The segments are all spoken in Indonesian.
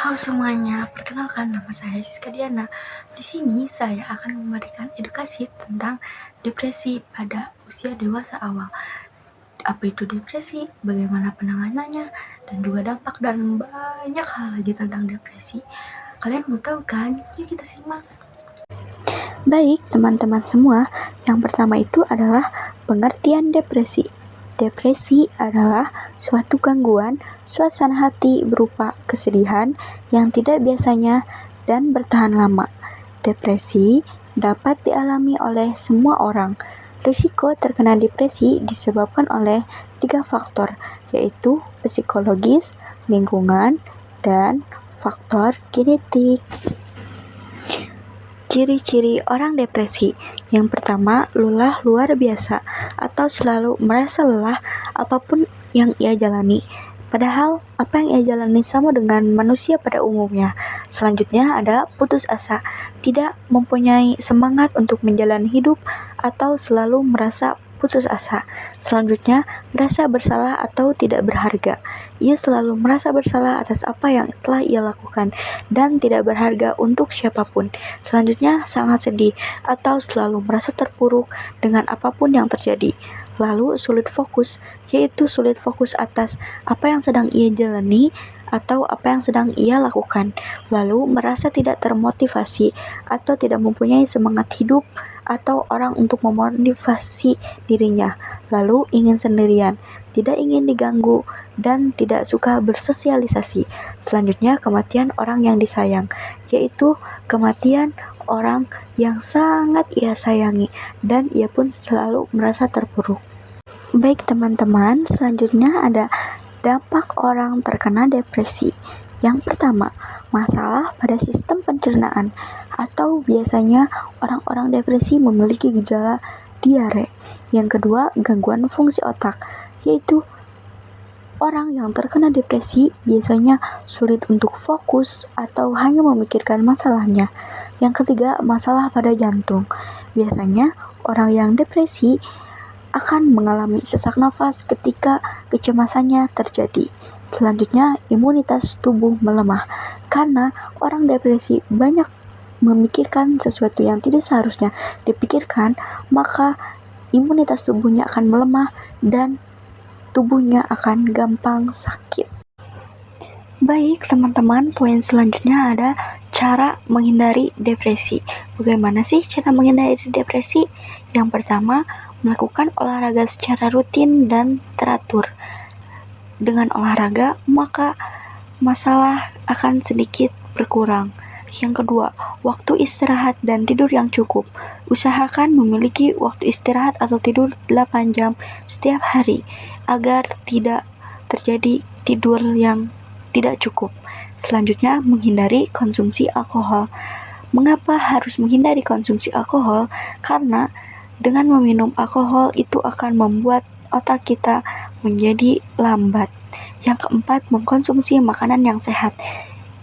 Halo semuanya, perkenalkan nama saya Siska Diana. Di sini saya akan memberikan edukasi tentang depresi pada usia dewasa awal. Apa itu depresi, bagaimana penanganannya, dan juga dampak dan banyak hal lagi tentang depresi. Kalian mau tahu kan? Yuk kita simak. Baik, teman-teman semua, yang pertama itu adalah pengertian depresi. Depresi adalah suatu gangguan suasana hati berupa kesedihan yang tidak biasanya dan bertahan lama. Depresi dapat dialami oleh semua orang. Risiko terkena depresi disebabkan oleh 3 faktor, yaitu psikologis, lingkungan, dan faktor genetik. Ciri-ciri orang depresi. Yang pertama, lelah luar biasa atau selalu merasa lelah apapun yang ia jalani. Padahal apa yang ia jalani sama dengan manusia pada umumnya. Selanjutnya ada putus asa, tidak mempunyai semangat untuk menjalani hidup atau selalu merasa putus asa. Selanjutnya, merasa bersalah atau tidak berharga. Ia selalu merasa bersalah atas apa yang telah ia lakukan dan tidak berharga untuk siapapun. Selanjutnya, sangat sedih atau selalu merasa terpuruk dengan apapun yang terjadi. Lalu, sulit fokus, yaitu sulit fokus atas apa yang sedang ia jalani atau apa yang sedang ia lakukan. Lalu, merasa tidak termotivasi atau tidak mempunyai semangat hidup atau orang untuk memotivasi dirinya. Lalu, ingin sendirian, tidak ingin diganggu, dan tidak suka bersosialisasi. Selanjutnya, kematian orang yang disayang, yaitu kematian orang yang sangat ia sayangi dan ia pun selalu merasa terpuruk. Baik teman-teman, selanjutnya ada dampak orang terkena depresi. Yang pertama, masalah pada sistem pencernaan atau biasanya orang-orang depresi memiliki gejala diare. Yang kedua, gangguan fungsi otak, yaitu orang yang terkena depresi biasanya sulit untuk fokus atau hanya memikirkan masalahnya. Yang ketiga, masalah pada jantung. Biasanya orang yang depresi akan mengalami sesak nafas ketika kecemasannya terjadi. Selanjutnya, imunitas tubuh melemah. Karena orang depresi banyak memikirkan sesuatu yang tidak seharusnya dipikirkan, maka imunitas tubuhnya akan melemah dan tubuhnya akan gampang sakit. Baik teman-teman, poin selanjutnya ada cara menghindari depresi. Bagaimana sih cara menghindari depresi? Yang pertama, melakukan olahraga secara rutin dan teratur. Dengan olahraga, maka masalah akan sedikit berkurang. Yang kedua, waktu istirahat dan tidur yang cukup. Usahakan memiliki waktu istirahat atau tidur 8 jam setiap hari agar tidak terjadi tidur yang tidak cukup. Selanjutnya, menghindari konsumsi alkohol. Mengapa harus menghindari konsumsi alkohol? Karena dengan meminum alkohol itu akan membuat otak kita menjadi lambat. Yang keempat, mengkonsumsi makanan yang sehat.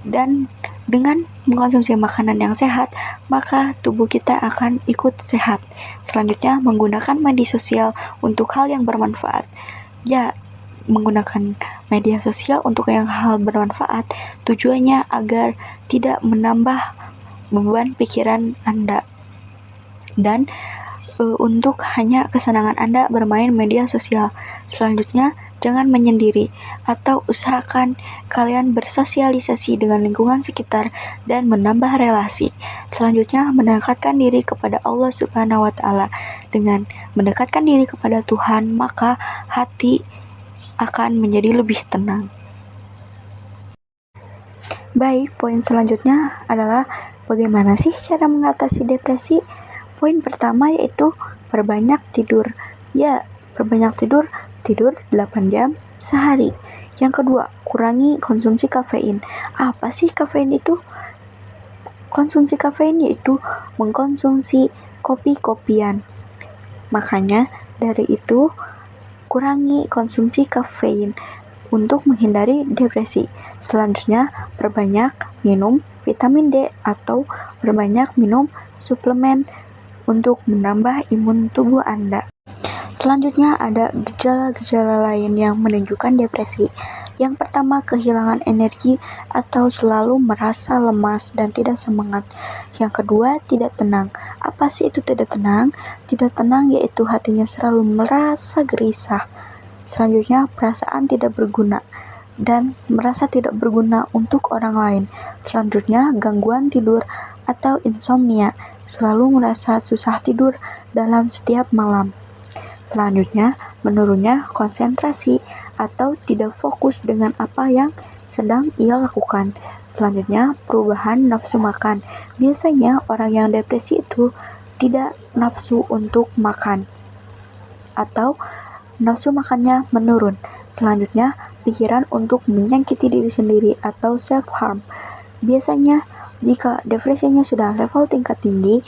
Dan dengan mengkonsumsi makanan yang sehat, maka tubuh kita akan ikut sehat. Selanjutnya, menggunakan media sosial untuk hal yang bermanfaat. Ya, menggunakan media sosial untuk yang hal bermanfaat tujuannya agar tidak menambah beban pikiran Anda. Dan untuk hanya kesenangan Anda bermain media sosial. Selanjutnya, jangan menyendiri atau usahakan kalian bersosialisasi dengan lingkungan sekitar dan menambah relasi. Selanjutnya, mendekatkan diri kepada Allah Subhanahu wa Ta'ala. Dengan mendekatkan diri kepada Tuhan, maka hati akan menjadi lebih tenang. Baik, poin selanjutnya adalah bagaimana sih cara mengatasi depresi? Poin pertama yaitu perbanyak tidur. Ya, perbanyak tidur 8 jam sehari. Yang kedua, kurangi konsumsi kafein. Apa sih kafein itu? Konsumsi kafein yaitu mengkonsumsi kopi-kopian. Makanya dari itu, kurangi konsumsi kafein untuk menghindari depresi. Selanjutnya, perbanyak minum vitamin D atau perbanyak minum suplemen untuk menambah imun tubuh Anda. Selanjutnya ada gejala-gejala lain yang menunjukkan depresi. Yang pertama, kehilangan energi atau selalu merasa lemas dan tidak semangat. Yang kedua, tidak tenang. Apa sih itu tidak tenang? Tidak tenang yaitu hatinya selalu merasa gelisah. Selanjutnya, perasaan tidak berguna dan merasa tidak berguna untuk orang lain. Selanjutnya, gangguan tidur atau insomnia, selalu merasa susah tidur dalam setiap malam. Selanjutnya, menurunnya konsentrasi atau tidak fokus dengan apa yang sedang ia lakukan. Selanjutnya, perubahan nafsu makan. Biasanya orang yang depresi itu tidak nafsu untuk makan atau nafsu makannya menurun. Selanjutnya, pikiran untuk menyakiti diri sendiri atau self-harm. Biasanya, jika depresinya sudah level tingkat tinggi,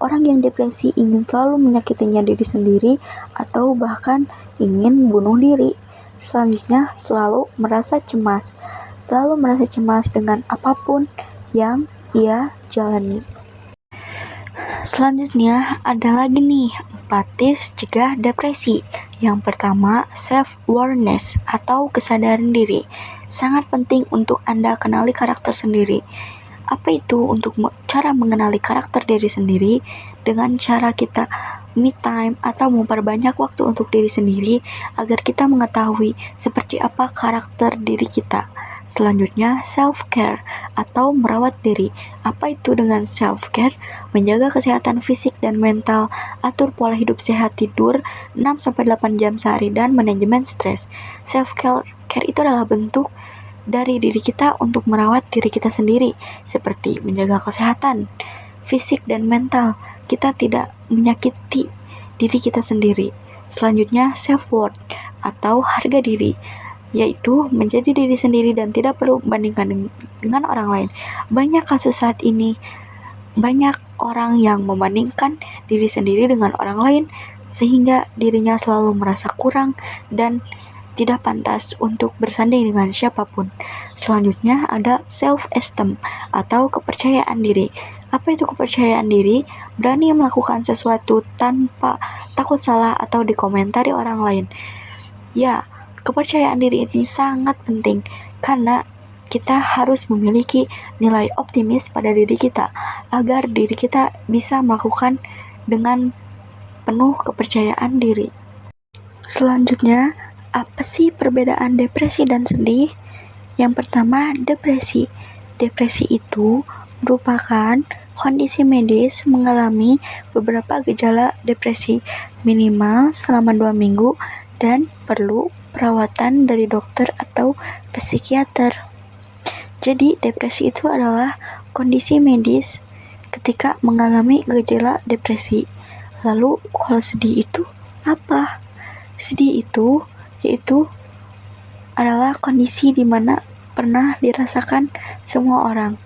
orang yang depresi ingin selalu menyakitinya diri sendiri atau bahkan ingin bunuh diri. Selanjutnya, selalu merasa cemas. Selalu merasa cemas dengan apapun yang ia jalani. Selanjutnya, ada lagi nih 4 tips cegah depresi. Yang pertama, self-awareness atau kesadaran diri. Sangat penting untuk Anda kenali karakter sendiri. Apa itu untuk cara mengenali karakter diri sendiri? Dengan cara kita me time atau memperbanyak waktu untuk diri sendiri agar kita mengetahui seperti apa karakter diri kita. Selanjutnya, self-care atau merawat diri. Apa itu dengan self-care? Menjaga kesehatan fisik dan mental, atur pola hidup sehat, tidur 6-8 jam sehari, dan manajemen stres. Self-care itu adalah bentuk dari diri kita untuk merawat diri kita sendiri, seperti menjaga kesehatan fisik dan mental. Kita tidak menyakiti diri kita sendiri. Selanjutnya, self-worth atau harga diri, yaitu menjadi diri sendiri dan tidak perlu membandingkan dengan orang lain. Banyak kasus saat ini, banyak orang yang membandingkan diri sendiri dengan orang lain sehingga dirinya selalu merasa kurang dan tidak pantas untuk bersanding dengan siapapun. Selanjutnya ada self-esteem atau kepercayaan diri. Apa itu kepercayaan diri? Berani melakukan sesuatu tanpa takut salah atau dikomentari orang lain. Ya, kepercayaan diri ini sangat penting karena kita harus memiliki nilai optimis pada diri kita agar diri kita bisa melakukan dengan penuh kepercayaan diri. Selanjutnya, apa sih perbedaan depresi dan sedih? Yang pertama, depresi. Depresi itu merupakan kondisi medis mengalami beberapa gejala depresi minimal selama 2 minggu dan perlu perawatan dari dokter atau psikiater. Jadi, depresi itu adalah kondisi medis ketika mengalami gejala depresi. Lalu, kalau sedih itu apa? Sedih itu yaitu adalah kondisi di mana pernah dirasakan semua orang,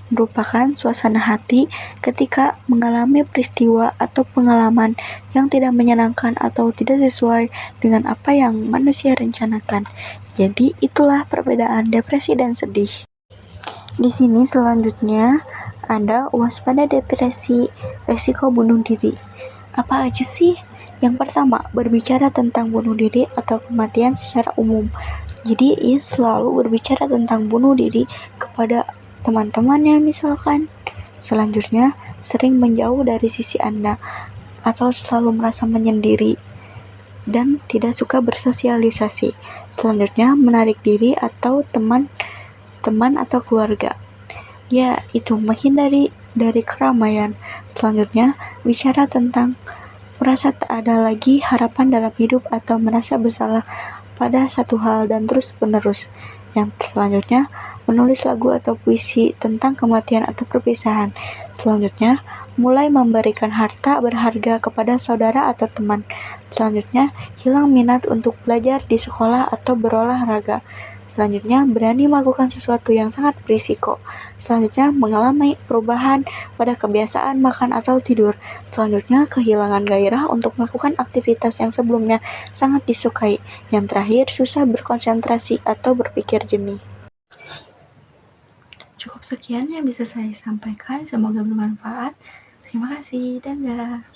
merupakan suasana hati ketika mengalami peristiwa atau pengalaman yang tidak menyenangkan atau tidak sesuai dengan apa yang manusia rencanakan. Jadi itulah perbedaan depresi dan sedih. Di sini selanjutnya ada waspada depresi, resiko bunuh diri. Apa aja sih? Yang pertama, berbicara tentang bunuh diri atau kematian secara umum. Jadi, ia selalu berbicara tentang bunuh diri kepada teman-temannya misalkan. Selanjutnya, sering menjauh dari sisi Anda atau selalu merasa menyendiri dan tidak suka bersosialisasi. Selanjutnya, menarik diri atau teman atau keluarga. Ya, itu menghindari dari keramaian. Selanjutnya, bicara tentang merasa tak ada lagi harapan dalam hidup atau merasa bersalah pada satu hal dan terus-menerus. Yang selanjutnya, menulis lagu atau puisi tentang kematian atau perpisahan. Selanjutnya, mulai memberikan harta berharga kepada saudara atau teman. Selanjutnya, hilang minat untuk belajar di sekolah atau berolahraga. Selanjutnya, berani melakukan sesuatu yang sangat berisiko. Selanjutnya, mengalami perubahan pada kebiasaan makan atau tidur. Selanjutnya, kehilangan gairah untuk melakukan aktivitas yang sebelumnya sangat disukai. Yang terakhir, susah berkonsentrasi atau berpikir jernih. Cukup sekian yang bisa saya sampaikan. Semoga bermanfaat. Terima kasih. Dadah.